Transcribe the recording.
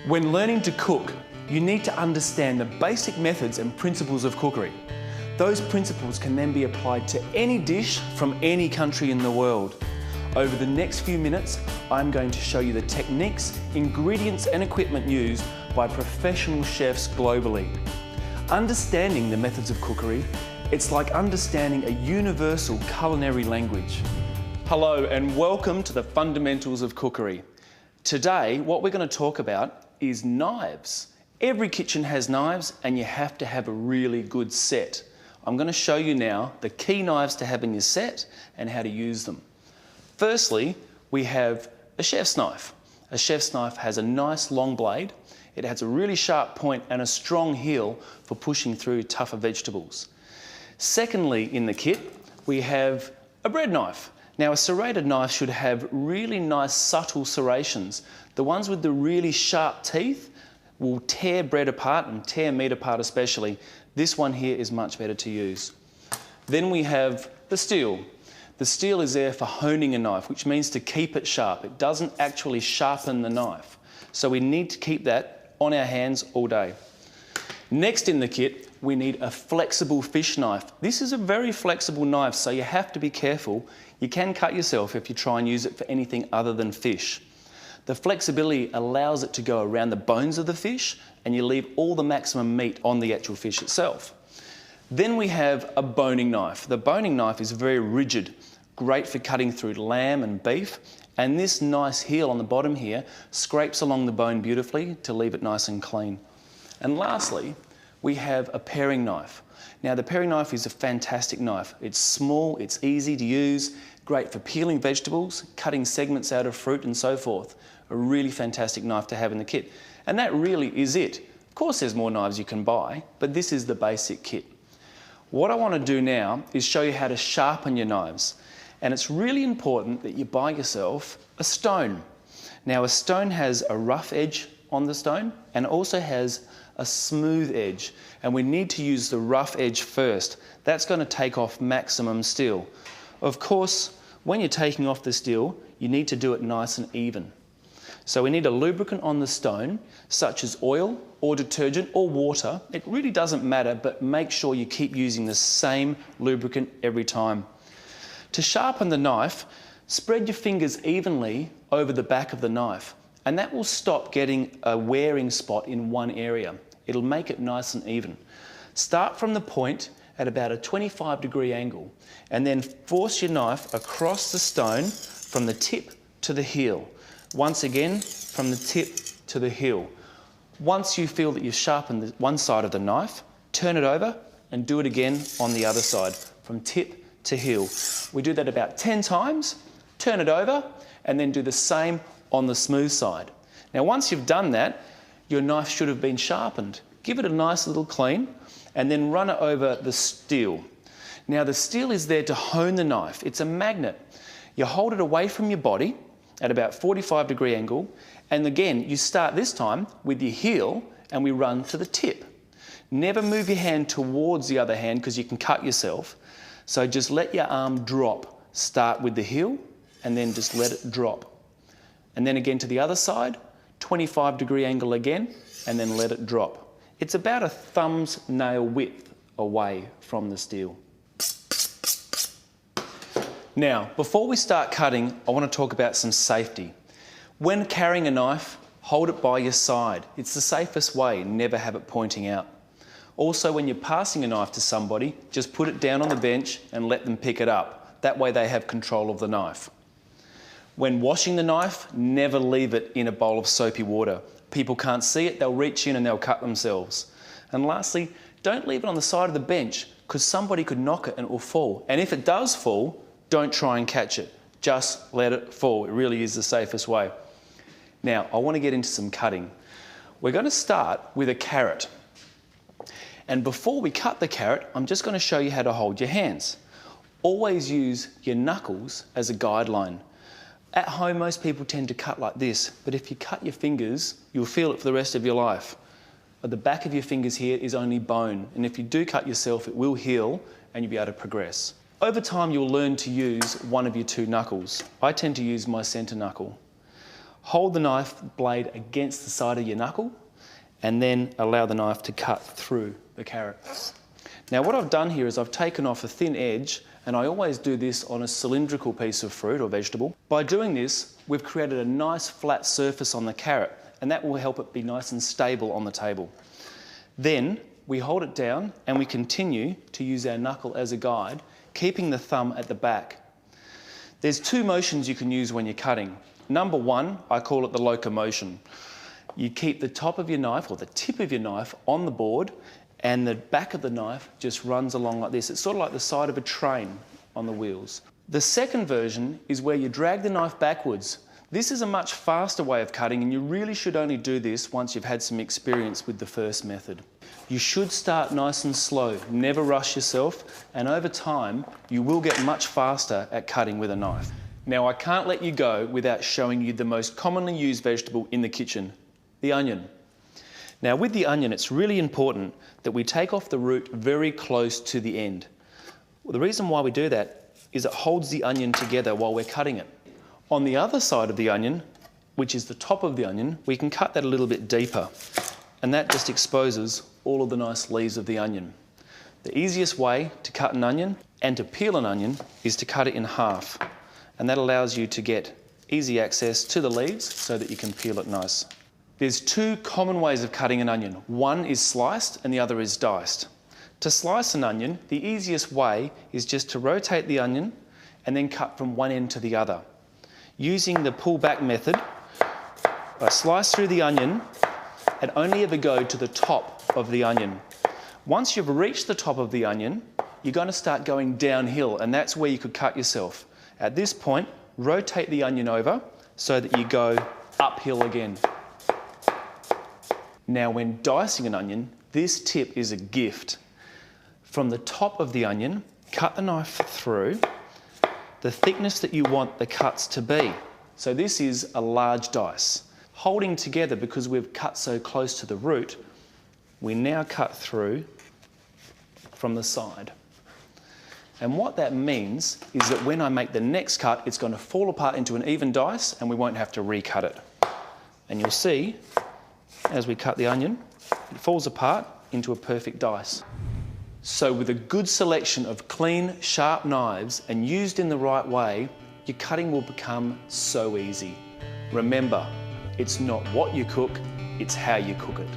When learning to cook, you need to understand the basic methods and principles of cookery. Those principles can then be applied to any dish from any country in the world. Over the next few minutes, I'm going to show you the techniques, ingredients and equipment used by professional chefs globally. Understanding the methods of cookery, it's like understanding a universal culinary language. Hello and welcome to the fundamentals of cookery. Today, what we're going to talk about is knives. Every kitchen has knives and you have to have a really good set. I'm going to show you now the key knives to have in your set and how to use them. Firstly, we have a chef's knife. A chef's knife has a nice long blade. It has a really sharp point and a strong heel for pushing through tougher vegetables. Secondly, in the kit, we have a bread knife. Now, a serrated knife should have really nice subtle serrations. The ones with the really sharp teeth will tear bread apart and tear meat apart especially. This one here is much better to use. Then we have the steel. The steel is there for honing a knife, which means to keep it sharp. It doesn't actually sharpen the knife. So we need to keep that on our hands all day. Next in the kit, we need a flexible fish knife. This is a very flexible knife, so you have to be careful. You can cut yourself if you try and use it for anything other than fish. The flexibility allows it to go around the bones of the fish and you leave all the maximum meat on the actual fish itself. Then we have a boning knife. The boning knife is very rigid, great for cutting through lamb and beef, and this nice heel on the bottom here scrapes along the bone beautifully to leave it nice and clean. And lastly, we have a paring knife. Now, the paring knife is a fantastic knife. It's small, it's easy to use, great for peeling vegetables, cutting segments out of fruit and so forth. A really fantastic knife to have in the kit. And that really is it. Of course, there's more knives you can buy, but this is the basic kit. What I want to do now is show you how to sharpen your knives. And it's really important that you buy yourself a stone. Now, a stone has a rough edge on the stone and also has a smooth edge, and we need to use the rough edge first. That's going to take off maximum steel. Of course, when you're taking off the steel, you need to do it nice and even. So we need a lubricant on the stone, such as oil or detergent or water. It really doesn't matter, but make sure you keep using the same lubricant every time. To sharpen the knife, spread your fingers evenly over the back of the knife, and that will stop getting a wearing spot in one area. It'll make it nice and even. Start from the point at about a 25-degree angle and then force your knife across the stone from the tip to the heel. Once again, from the tip to the heel. Once you feel that you've sharpened one side of the knife, turn it over and do it again on the other side, from tip to heel. We do that about 10 times, turn it over, and then do the same on the smooth side. Now, once you've done that, your knife should have been sharpened. Give it a nice little clean and then run it over the steel. Now, the steel is there to hone the knife. It's a magnet. You hold it away from your body at about 45-degree angle, and again, you start this time with your heel and we run to the tip. Never move your hand towards the other hand because you can cut yourself. So just let your arm drop. Start with the heel and then just let it drop. And then again to the other side, 25-degree angle again, and then let it drop. It's about a thumb's nail width away from the steel. Now, before we start cutting, I want to talk about some safety. When carrying a knife, hold it by your side. It's the safest way, never have it pointing out. Also, when you're passing a knife to somebody, just put it down on the bench and let them pick it up. That way they have control of the knife. When washing the knife, never leave it in a bowl of soapy water. People can't see it, they'll reach in and they'll cut themselves. And lastly, don't leave it on the side of the bench because somebody could knock it and it will fall. And if it does fall, don't try and catch it. Just let it fall. It really is the safest way. Now, I want to get into some cutting. We're going to start with a carrot. And before we cut the carrot, I'm just going to show you how to hold your hands. Always use your knuckles as a guideline. At home, most people tend to cut like this, but if you cut your fingers, you'll feel it for the rest of your life. At the back of your fingers here is only bone, and if you do cut yourself, it will heal and you'll be able to progress. Over time, you'll learn to use one of your two knuckles. I tend to use my centre knuckle. Hold the knife blade against the side of your knuckle and then allow the knife to cut through the carrot. Now what I've done here is I've taken off a thin edge, and I always do this on a cylindrical piece of fruit or vegetable. By doing this, we've created a nice flat surface on the carrot, and that will help it be nice and stable on the table. Then we hold it down and we continue to use our knuckle as a guide, keeping the thumb at the back. There's two motions you can use when you're cutting. Number one, I call it the locomotion. You keep the top of your knife, or the tip of your knife, on the board, and the back of the knife just runs along like this. It's sort of like the side of a train on the wheels. The second version is where you drag the knife backwards. This is a much faster way of cutting, and you really should only do this once you've had some experience with the first method. You should start nice and slow, never rush yourself, and over time you will get much faster at cutting with a knife. Now I can't let you go without showing you the most commonly used vegetable in the kitchen, the onion. Now with the onion, it's really important that we take off the root very close to the end. Well, the reason why we do that is it holds the onion together while we're cutting it. On the other side of the onion, which is the top of the onion, we can cut that a little bit deeper, and that just exposes all of the nice leaves of the onion. The easiest way to cut an onion and to peel an onion is to cut it in half, and that allows you to get easy access to the leaves so that you can peel it nice. There's two common ways of cutting an onion. One is sliced and the other is diced. To slice an onion, the easiest way is just to rotate the onion and then cut from one end to the other. Using the pull back method, I slice through the onion and only ever go to the top of the onion. Once you've reached the top of the onion, you're going to start going downhill, and that's where you could cut yourself. At this point, rotate the onion over so that you go uphill again. Now when dicing an onion, this tip is a gift. From the top of the onion, cut the knife through the thickness that you want the cuts to be. So this is a large dice. Holding together, because we've cut so close to the root, we now cut through from the side. And what that means is that when I make the next cut, it's going to fall apart into an even dice and we won't have to recut it. And you'll see, as we cut the onion, it falls apart into a perfect dice. So with a good selection of clean, sharp knives and used in the right way, your cutting will become so easy. Remember, it's not what you cook, it's how you cook it.